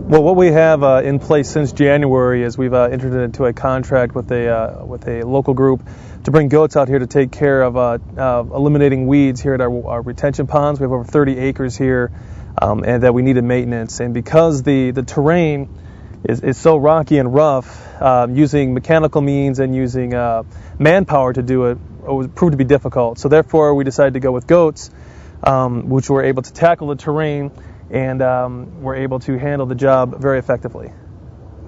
Well, what we have in place since January is we've entered into a contract with a local group to bring goats out here to take care of eliminating weeds here at our retention ponds. We have over 30 acres here, and that we needed maintenance. And because the terrain is so rocky and rough, using mechanical means and using manpower to do it was proved to be difficult. So therefore, we decided to go with goats, which were able to tackle the terrain and were able to handle the job very effectively.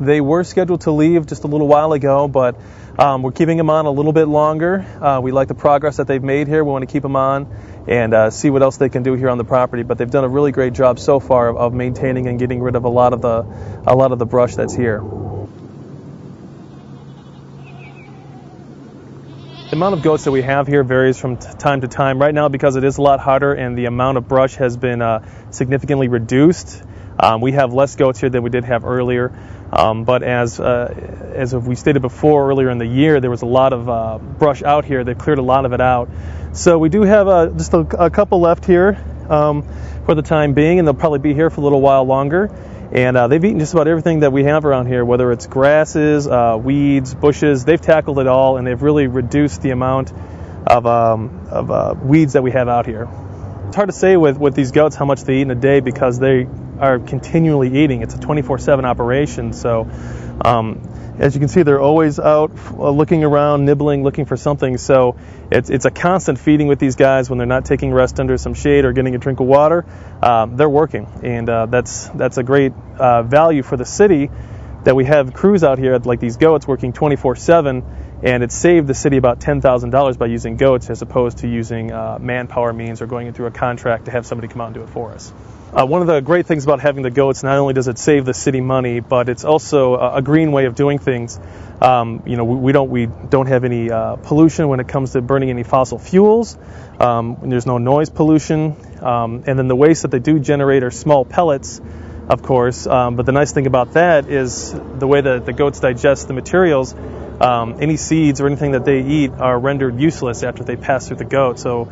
They were scheduled to leave just a little while ago, but we're keeping them on a little bit longer. We like the progress that they've made here. We want to keep them on and see what else they can do here on the property. But they've done a really great job so far of maintaining and getting rid of a lot of the brush that's here. The amount of goats that we have here varies from time to time. Right now, because it is a lot hotter and the amount of brush has been significantly reduced, we have less goats here than we did have earlier. But as we stated before, earlier in the year, there was a lot of brush out here. They cleared a lot of it out. So we do have just a couple left here for the time being, and they'll probably be here for a little while longer. And they've eaten just about everything that we have around here, whether it's grasses, weeds, bushes. They've tackled it all, and they've really reduced the amount of weeds that we have out here. It's hard to say with these goats how much they eat in a day because they are continually eating. It's a 24/7 operation. So as you can see, they're always out looking around, nibbling, looking for something. So it's a constant feeding with these guys when they're not taking rest under some shade or getting a drink of water. They're working, and that's a great value for the city that we have crews out here like these goats working 24/7, and it saved the city about $10,000 by using goats as opposed to using manpower means or going through a contract to have somebody come out and do it for us. One of the great things about having the goats, not only does it save the city money, but it's also a green way of doing things. We don't have any pollution when it comes to burning any fossil fuels. There's no noise pollution, and then the waste that they do generate are small pellets, of course. But the nice thing about that is the way that the goats digest the materials. Any seeds or anything that they eat are rendered useless after they pass through the goat. So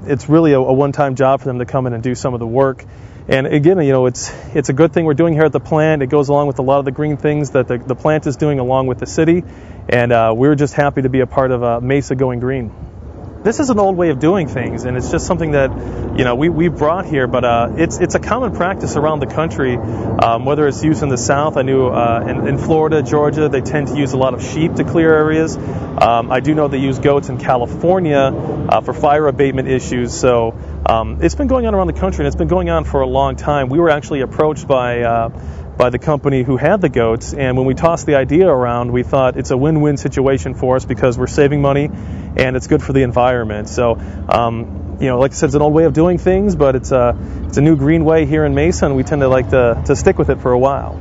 it's really a one-time job for them to come in and do some of the work. And again, it's a good thing we're doing here at the plant. It goes along with a lot of the green things that the plant is doing along with the city. And we're just happy to be a part of Mesa going green. This is an old way of doing things, and it's just something that we brought here, but it's a common practice around the country, whether it's used in the South. I knew in Florida, Georgia, they tend to use a lot of sheep to clear areas. I do know they use goats in California for fire abatement issues. So it's been going on around the country, and it's been going on for a long time. We were actually approached by the company who had the goats, and when we tossed the idea around, we thought it's a win-win situation for us because we're saving money and it's good for the environment. So like I said, it's an old way of doing things, but it's a new green way here in Mesa, and we tend to like to stick with it for a while.